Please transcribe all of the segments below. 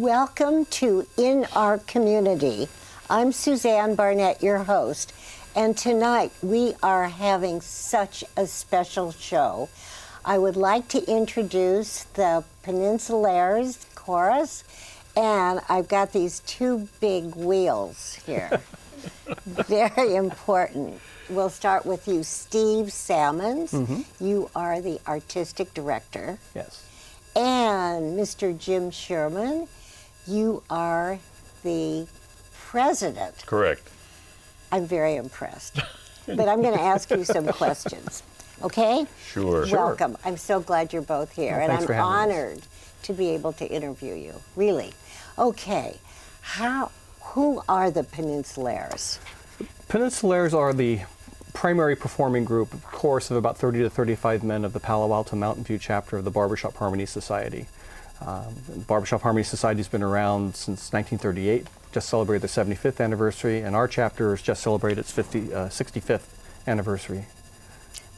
Welcome to In Our Community. I'm Suzanne Barnett, your host, and tonight we are having such a special show. I would like to introduce the Peninsulaires chorus, and I've got these two big wheels here. Very important. We'll start with you, Steve Salmons. You are the artistic director. Yes. And Mr. Jim Sherman, you are the president. Correct. I'm very impressed. But I'm going to ask you some questions. Okay? Sure. Welcome. I'm so glad you're both here. Well, and I'm for having us. honored to be able to interview you. Really. Okay. Who are the Peninsulaires? Peninsulaires are the primary performing group, of course, of about 30 to 35 men of the Palo Alto Mountain View chapter of the Barbershop Harmony Society. The Barbershop Harmony Society has been around since 1938, just celebrated the 75th anniversary, and our chapter has just celebrated its 65th anniversary.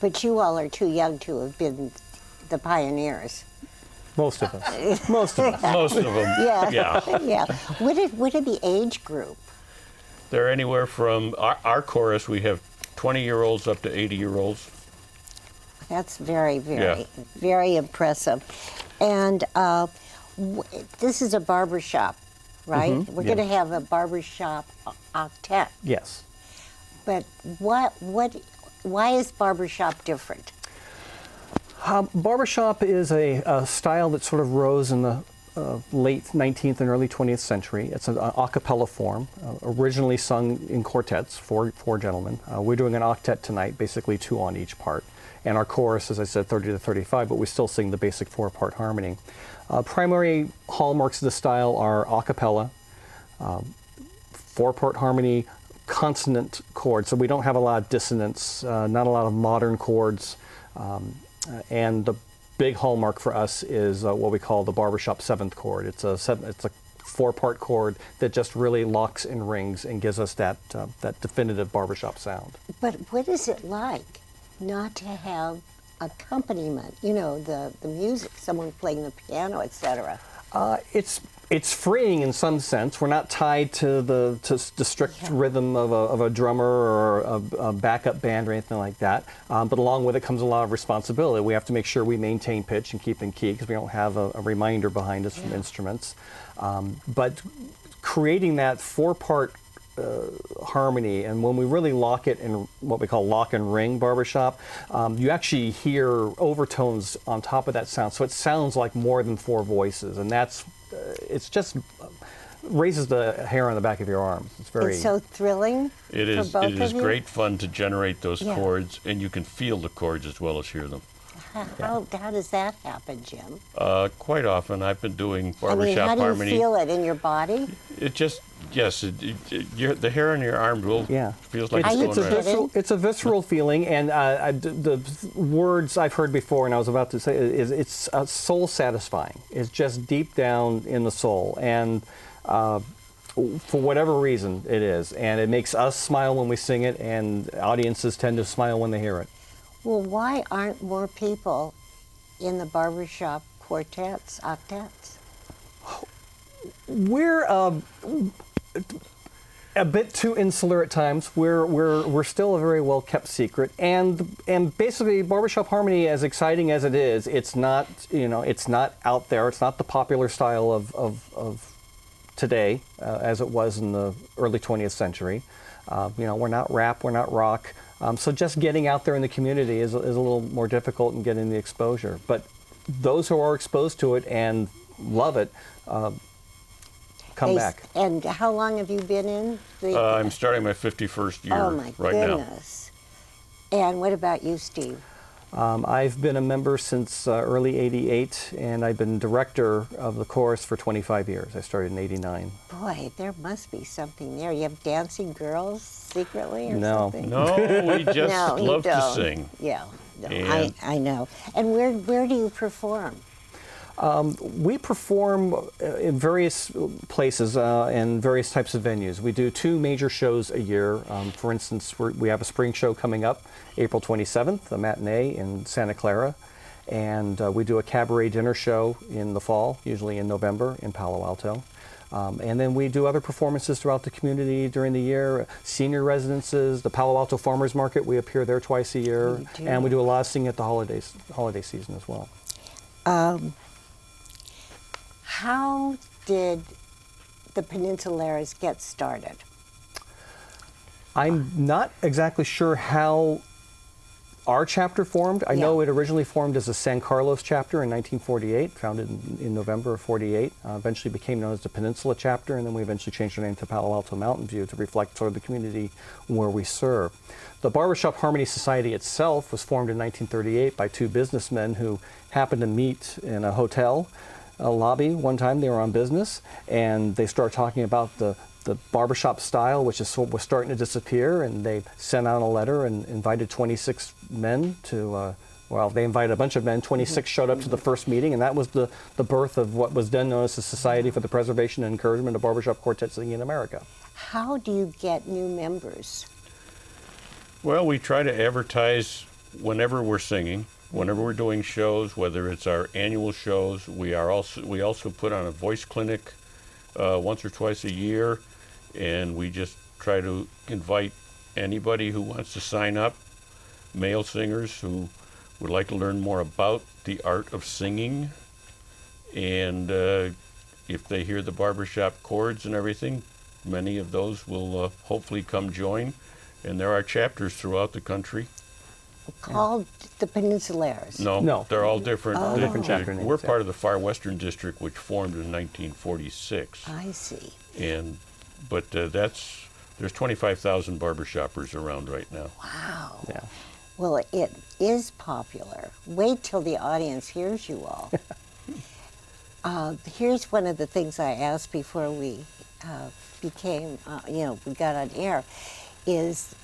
But you all are too young to have been the pioneers. Most of us. Most of us. Most of them. Yeah. Yeah. Yeah. What are the age group? They're anywhere from our chorus. We have 20-year-olds up to 80-year-olds. That's very, very impressive. And this is a barbershop, right? We're going to have a barbershop octet. Yes. But why is barbershop different? Barbershop is a style that sort of rose in the late 19th and early 20th century. It's an a cappella form, originally sung in quartets, four gentlemen. We're doing an octet tonight, basically two on each part. And our chorus, as I said, 30 to 35, but we still sing the basic four-part harmony. Primary hallmarks of the style are a cappella, four-part harmony, consonant chords, so we don't have a lot of dissonance, not a lot of modern chords, and the big hallmark for us is what we call the barbershop seventh chord. It's a four-part chord that just really locks and rings and gives us that definitive barbershop sound. But what is it like not to have accompaniment? You know, the music, someone playing the piano, etc. It's freeing in some sense. We're not tied to the strict rhythm of a drummer or a backup band or anything like that. But along with it comes a lot of responsibility. We have to make sure we maintain pitch and keep in key because we don't have a reminder behind us from instruments. But creating that four-part harmony, and when we really lock it in what we call lock and ring barbershop, you actually hear overtones on top of that sound. So it sounds like more than four voices, and it's just raises the hair on the back of your arms. It's so thrilling. It is. For both It is of you? great fun to generate those chords, and you can feel the chords as well as hear them. How does that happen, Jim? Quite often, I've been doing I mean, barbershop how do harmony. you feel it in your body? It just the hair on your arm feels like it's going right. It's a visceral feeling, and the words I've heard before, and I was about to say, it's soul satisfying. It's just deep down in the soul, and for whatever reason it is, and it makes us smile when we sing it, and audiences tend to smile when they hear it. Well, why aren't more people in the barbershop quartets, octets? We're a bit too insular at times. We're still a very well kept secret, and basically barbershop harmony, as exciting as it is, it's not out there. It's not the popular style of today as it was in the early 20th century. We're not rap, we're not rock. So just getting out there in the community is a little more difficult in getting the exposure. But those who are exposed to it and love it come back. And how long have you been in? I'm starting my 51st year oh my right goodness. Now. And what about you, Steve? I've been a member since early '88, and I've been director of the chorus for 25 years. I started in '89. Boy, there must be something there. You have dancing girls secretly or No. something? No, we just No, you love to don't. sing. Yeah, no, And- I know. And where do you perform? We perform in various places and various types of venues. We do two major shows a year. For instance, we have a spring show coming up, April 27th, a matinee in Santa Clara. And we do a cabaret dinner show in the fall, usually in November, in Palo Alto. And then we do other performances throughout the community during the year, senior residences, the Palo Alto Farmers Market, we appear there twice a year, and we do a lot of singing at the holiday season as well. How did the Peninsulaires get started? I'm not exactly sure how our chapter formed. I know it originally formed as a San Carlos chapter in 1948, founded in November of 48. Eventually became known as the Peninsula chapter, and then we eventually changed our name to Palo Alto Mountain View to reflect sort of the community where we serve. The Barbershop Harmony Society itself was formed in 1938 by two businessmen who happened to meet in a hotel lobby one time. They were on business, and they started talking about the barbershop style, which was starting to disappear, and they sent out a letter and invited 26 men to, well, they invited a bunch of men, 26 showed up to the first meeting, and that was the birth of what was then known as the Society for the Preservation and Encouragement of Barbershop Quartet Singing in America. How do you get new members? Well, we try to advertise whenever we're singing, whenever we're doing shows, whether it's our annual shows. We also put on a voice clinic once or twice a year, and we just try to invite anybody who wants to sign up, male singers who would like to learn more about the art of singing, and if they hear the barbershop chords and everything, many of those will hopefully come join, and there are chapters throughout the country. Called the Peninsulaires? No, they're all different. Different chapter names. We're part of the Far Western District, which formed in 1946. I see. But there's 25,000 barbershoppers around right now. Wow. Yeah. Well, it is popular. Wait till the audience hears you all. Here's one of the things I asked before we we got on air, is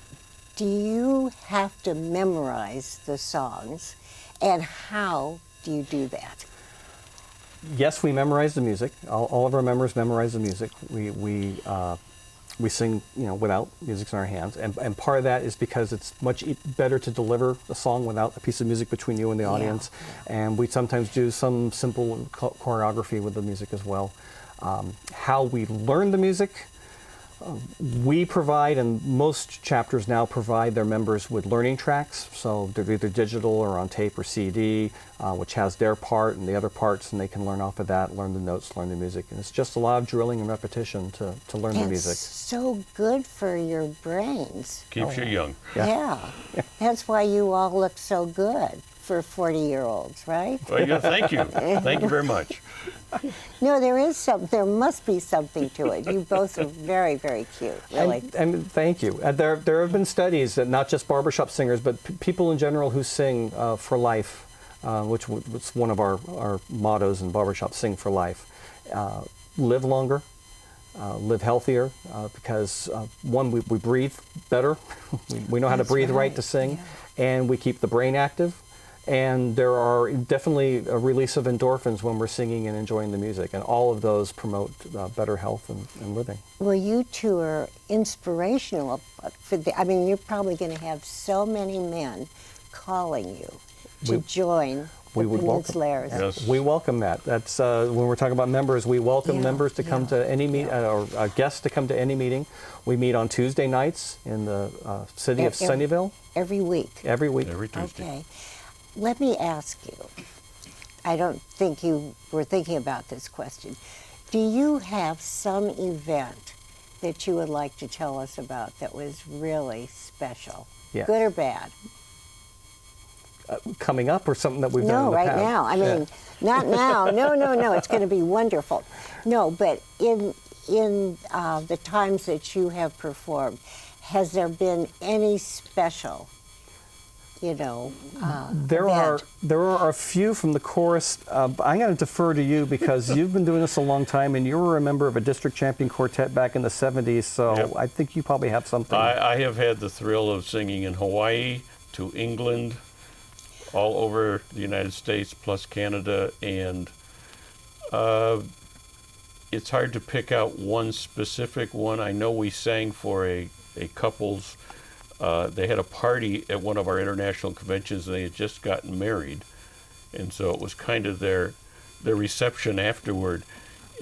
do you have to memorize the songs, and how do you do that? Yes, we memorize the music. All of our members memorize the music. We sing, without music in our hands, and part of that is because it's much better to deliver a song without a piece of music between you and the audience. And we sometimes do some simple choreography with the music as well. How we learn the music, we provide, and most chapters now provide their members with learning tracks, so they're either digital or on tape or CD, which has their part and the other parts, and they can learn off of that, learn the notes, learn the music. And it's just a lot of drilling and repetition to learn the music. It's so good for your brains. Keeps you young. Yeah. That's why you all look so good for 40-year-olds, right? Well, yeah, thank you. Thank you very much. No, there must be something to it. You both are very, very cute, really. And thank you. There have been studies that not just barbershop singers, but people in general who sing for life, which was one of our mottos in barbershop, sing for life, live longer, live healthier, because one, we breathe better. we know how to breathe right to sing, and we keep the brain active. And there are definitely a release of endorphins when we're singing and enjoying the music, and all of those promote better health and living. Well, you two are inspirational. You're probably going to have so many men calling you to join the Peninsulaires. Yes. We welcome that. That's when we're talking about members. We welcome members to come to any meeting, or guests to come to any meeting. We meet on Tuesday nights in the city of Sunnyvale. Every week. Every week. Every Tuesday. Okay. Let me ask you, I don't think you were thinking about this question. Do you have some event that you would like to tell us about that was really special? Yeah. Good or bad? Coming up, or something that we've done in the right past? now. I mean, not now. No. It's going to be wonderful. No, but in the times that you have performed, has there been any special there are a few from the chorus. I'm going to defer to you because you've been doing this a long time, and you were a member of a district champion quartet back in the 70s, so I think you probably have something. I have had the thrill of singing in Hawaii, to England, all over the United States, plus Canada, and it's hard to pick out one specific one. I know we sang for a couple's. They had a party at one of our international conventions, and they had just gotten married. And so it was kind of their reception afterward,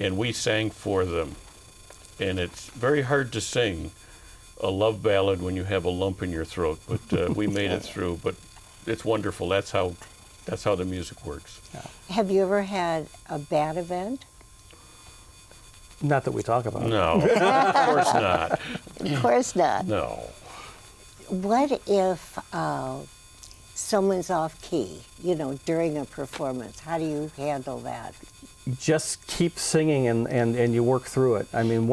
and we sang for them. and it's very hard to sing a love ballad when you have a lump in your throat, but we made it through. But it's wonderful. That's how the music works. Have you ever had a bad event? Not that we talk about. No, of course not. Of course not. No. What if someone's off key, during a performance? How do you handle that? Just keep singing and you work through it. I mean,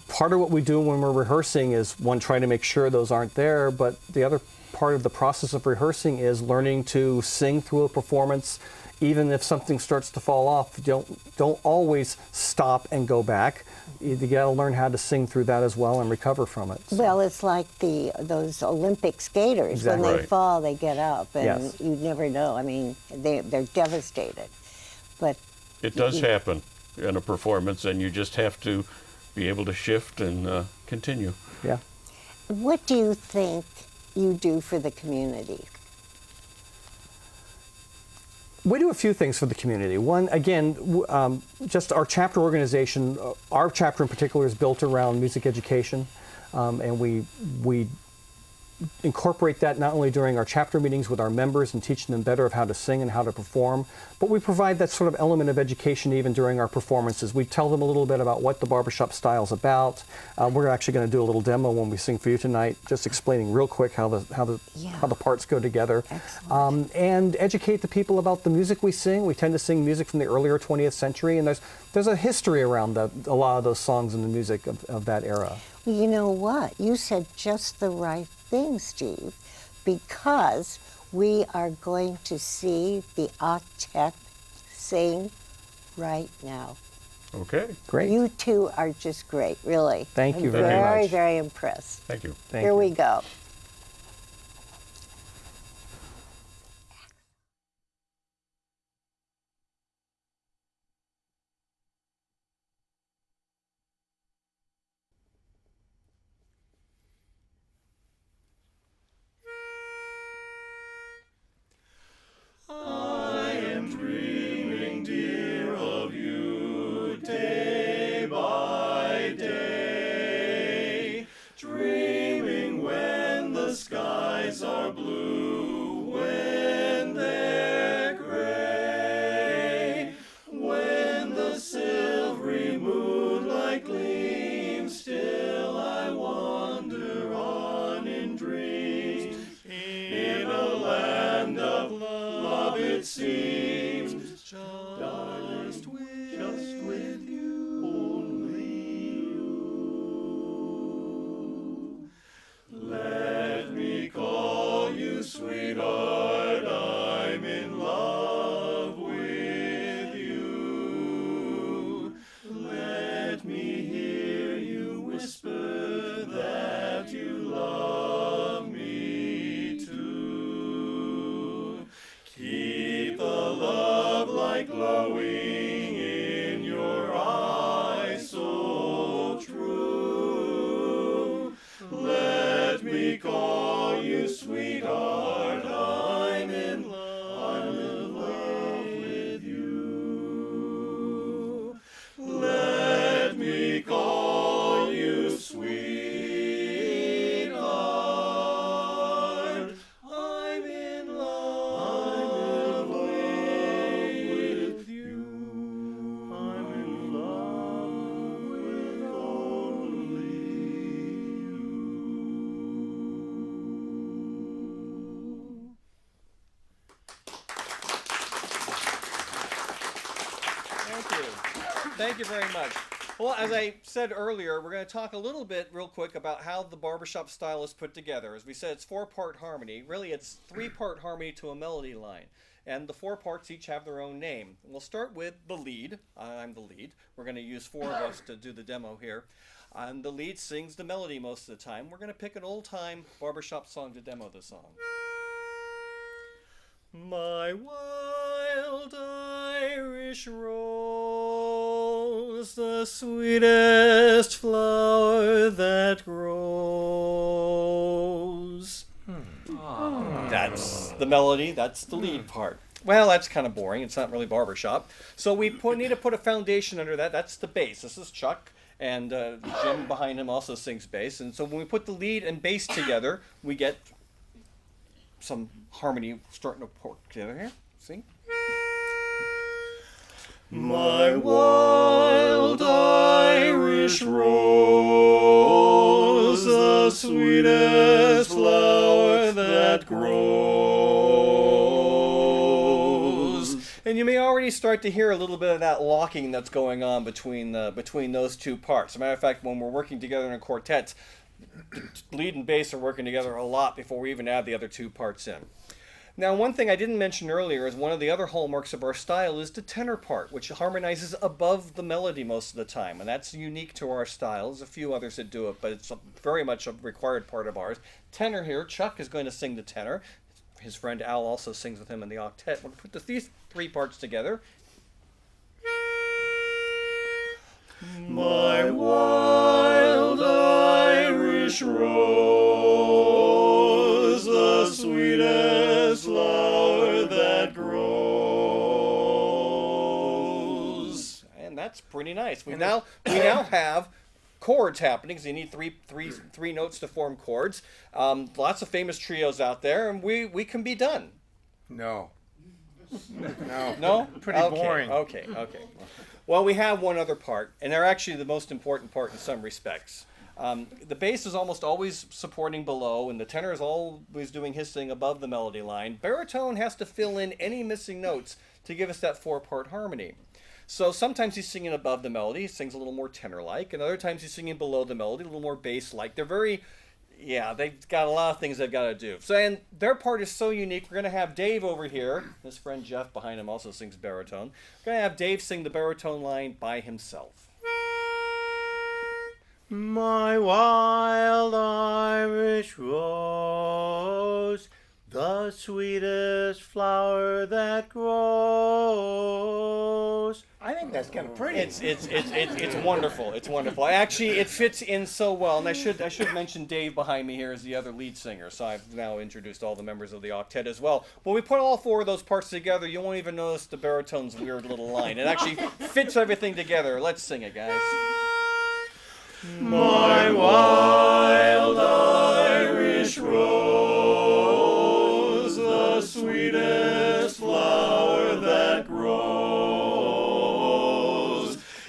part of what we do when we're rehearsing is try to make sure those aren't there, but the other part of the process of rehearsing is learning to sing through a performance. Even if something starts to fall off, don't always stop and go back. You got to learn how to sing through that as well and recover from it. So. Well, it's like those Olympic skaters. Exactly. When they fall, they get up, and Yes. you never know. I mean, they're devastated. But It does happen in a performance, and you just have to be able to shift and continue. Yeah. what do you think you do for the community? We do a few things for the community. One, again, just our chapter organization. Our chapter in particular is built around music education, and we incorporate that not only during our chapter meetings with our members and teaching them better of how to sing and how to perform, but we provide that sort of element of education even during our performances. We tell them a little bit about what the barbershop style is about. We're actually going to do a little demo when we sing for you tonight, just explaining real quick how the parts go together, and educate the people about the music we sing. We tend to sing music from the earlier 20th century, and there's a history around a lot of those songs and the music of that era. Well, you know what? You said just the right thing, Steve, because we are going to see the octet sing right now. Okay. Great. You two are just great, really. Thank you I'm very very, much. very impressed. Thank you. Thank Here you. we go. Thank you very much. Well, as I said earlier, we're going to talk a little bit real quick about how the barbershop style is put together. As we said, it's 4-part harmony. Really, it's 3-part harmony to a melody line. And the 4 parts each have their own name. We'll start with the lead. I'm the lead. We're going to use 4 of us to do the demo here. And the lead sings the melody most of the time. We're going to pick an old-time barbershop song to demo the song. My wild Irish rose, the sweetest flower that grows. That's the melody, that's the lead part. Well, that's kind of boring. It's not really barbershop. So we need to put a foundation under that. That's the bass. This is Chuck. And Jim behind him also sings bass. And so when we put the lead and bass together, we get some harmony starting to pour together here. Sing. My wild Irish rose, the sweetest flower that grows. And you may already start to hear a little bit of that locking that's going on between those two parts. As a matter of fact, when we're working together in a quartet, lead and bass are working together a lot before we even add the other two parts in. Now, one thing I didn't mention earlier is one of the other hallmarks of our style is the tenor part, which harmonizes above the melody most of the time, and that's unique to our style. There's a few others that do it, but it's very much a required part of ours. Tenor here, Chuck is going to sing the tenor. His friend Al also sings with him in the octet. We'll put these three parts together. My wild Irish rose, the sweetest flower that grows. And that's pretty nice. We now have chords happening, so you need three notes to form chords. Lots of famous trios out there, and we can be done. No. No? Pretty boring. Okay. Well, we have one other part, and they're actually the most important part in some respects. The bass is almost always supporting below, and the tenor is always doing his thing above the melody line. Baritone has to fill in any missing notes to give us that four-part harmony. So sometimes he's singing above the melody, he sings a little more tenor-like, and other times he's singing below the melody, a little more bass-like. They're very, they've got a lot of things they've got to do. So, and their part is so unique, we're going to have Dave over here. His friend Jeff behind him also sings baritone. We're going to have Dave sing the baritone line by himself. My wild Irish rose, the sweetest flower that grows. I think that's kind of pretty. It's wonderful. It's wonderful. Actually, it fits in so well. And I should mention Dave behind me here is the other lead singer. So I've now introduced all the members of the octet as well. When we put all four of those parts together, you won't even notice the baritone's weird little line. It actually fits everything together. Let's sing it, guys. My wild Irish rose, the sweetest flower that grows.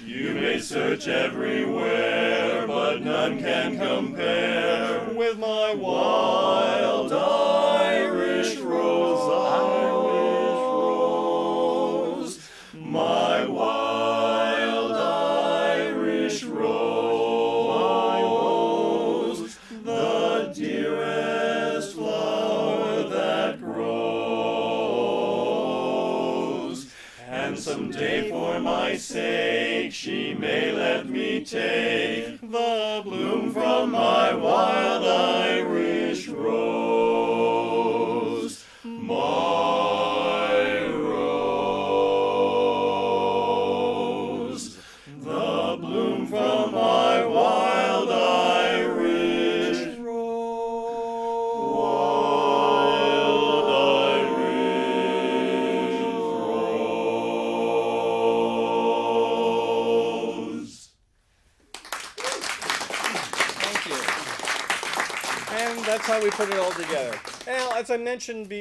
You may search everywhere, but none can compare with my wild Irish rose. My wild Irish rose. Someday for my sake she may let me take the bloom from my wild Irish rose. My rose. The bloom from my wild Irish rose. Wild Irish rose. Thank you. And that's how we put it all together. Now, as I mentioned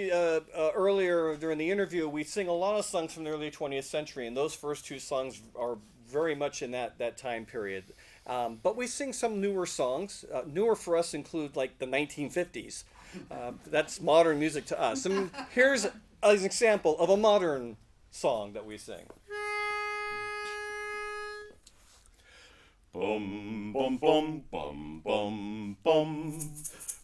earlier during the interview, we sing a lot of songs from the early 20th century, and those first two songs are very much in that time period. But we sing some newer songs. Newer for us include like the 1950s. That's modern music to us. And here's an example of a modern song that we sing. Bum bum bum bum bum bum.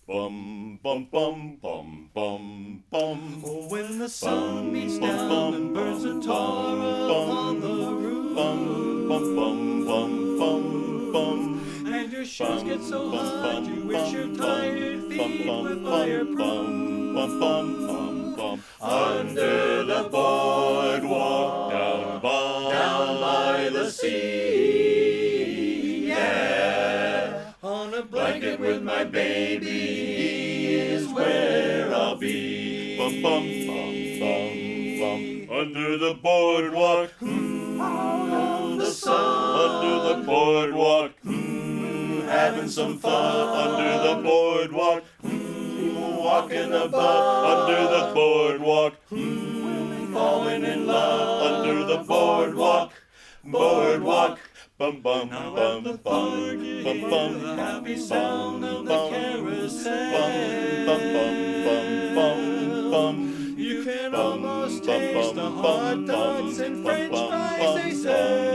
Bum bum bum bum bum bum. Oh, when the sun beats down and burns a tar upon the roof. Bum bum bum bum bum bum. And your shoes get so hot you wish your tired feet would fire proof. Bum bum bum bum. Under the boardwalk down by the sea. Yeah. On a blanket with my baby is where I'll be. Bum bum bum bum bum. Under the boardwalk, the sun. Under the boardwalk, having some fun under the boardwalk. Walking above under the boardwalk. Falling in love under the boardwalk. Boardwalk. Bum bum bum bum bum bum bum. Happy sound of the carousel. Bum bum bum bum bum. You can almost taste the hot dogs and French fries they sell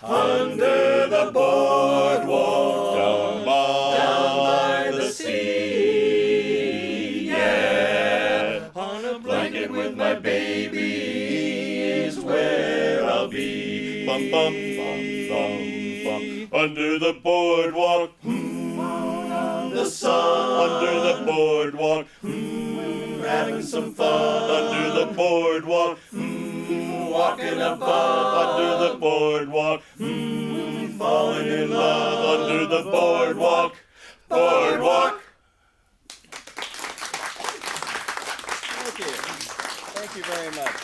under the boardwalk down by the sea. Yeah, on a blanket with my baby is where I'll be. Bum bum bum bum bum. Under the boardwalk, the sun under the boardwalk. Having some fun under the boardwalk, walking above under the boardwalk, falling in love under the boardwalk, boardwalk. Thank you. Thank you very much.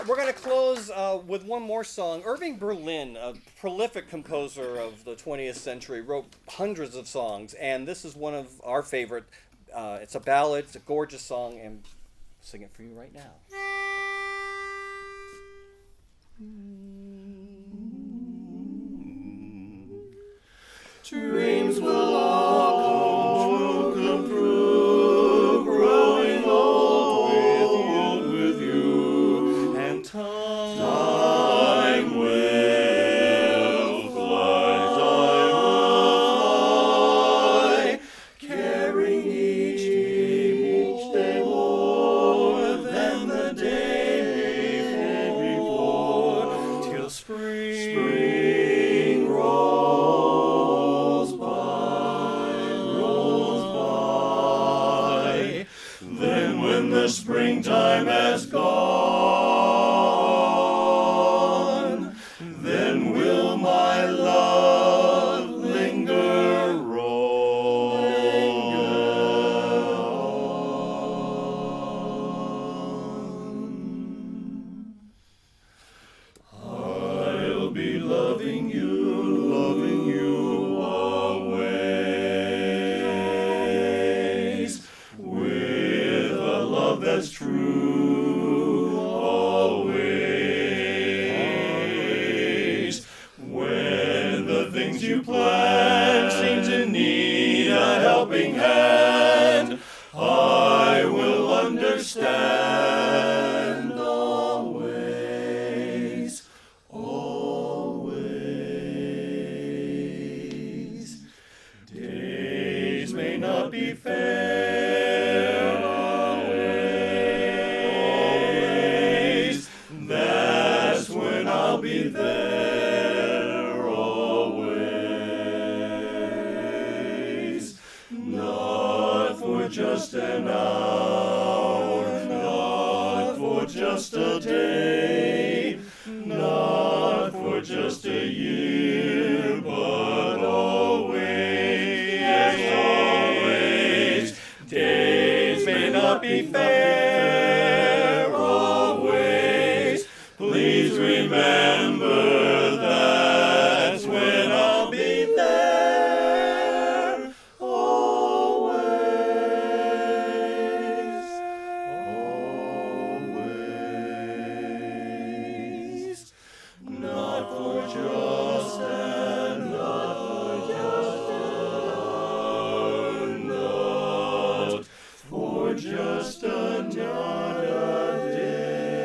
We're going to close with one more song. Irving Berlin, a prolific composer of the 20th century, wrote hundreds of songs, and this is one of our favorite. It's a ballad, it's a gorgeous song, and I'll sing it for you right now. Dreams will all come true, growing old with you, and time will fly, carrying each day more than the day before, till spring rolls by. Then when the springtime has gone, then will my love linger on. I'll be loving you always, with a love that's true always. When the things you plan seem to need a helping hand, I will understand always, always. Days may not be fair always. That's when I'll be there always. Not for just an hour, not for just a day, not for just a year, but always, always. Days may not be fair always. Please remember that's when I'll be there always, always. Not for just and not for just another day,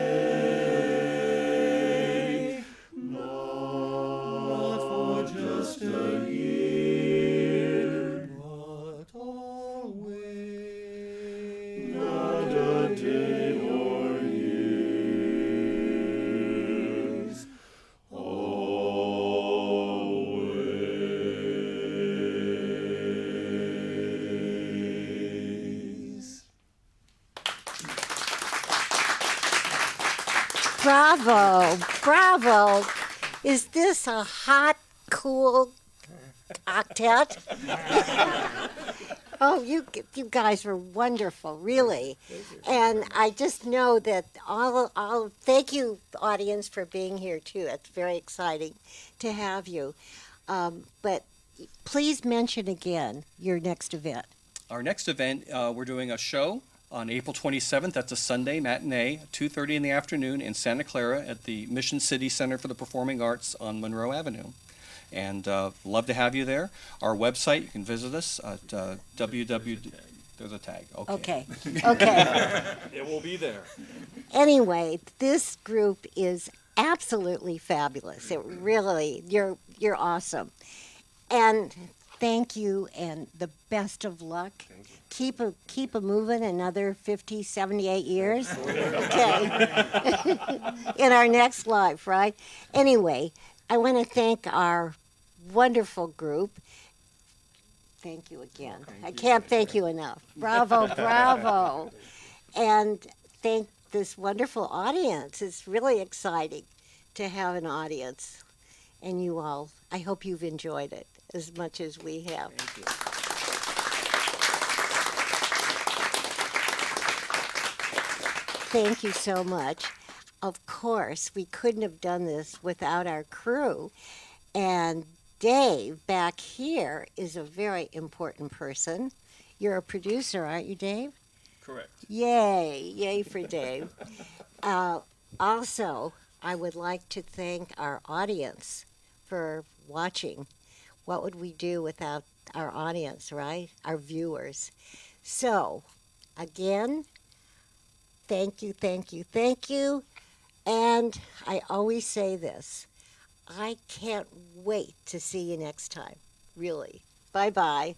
not for just a year, but always, not a day or years, always. Bravo, bravo. Is this a hot, cool octet? Oh, you guys were wonderful, really. And I just know that all thank you, audience, for being here too. It's very exciting to have you. But please mention again your next event. Our next event, we're doing a show on April 27th. That's a Sunday matinee, 2:30 in the afternoon in Santa Clara at the Mission City Center for the Performing Arts on Monroe Avenue. And love to have you there. Our website, you can visit us at www. There's a tag. Okay. Okay. It will be there. Anyway, this group is absolutely fabulous. It really, you're awesome. And thank you, and the best of luck. Keep a moving another 50, 78 years. Okay. In our next life, right? Anyway, I want to thank our wonderful group. Thank you again. I can't thank you enough. Bravo, bravo. And thank this wonderful audience. It's really exciting to have an audience. And you all, I hope you've enjoyed it as much as we have. Thank you. Thank you so much. Of course, we couldn't have done this without our crew. And Dave back here is a very important person. You're a producer, aren't you, Dave? Correct. Yay, yay for Dave. Also, I would like to thank our audience for watching. What would we do without our audience, right? Our viewers. So, again, thank you, thank you, thank you. And I always say this, I can't wait to see you next time, really. Bye-bye.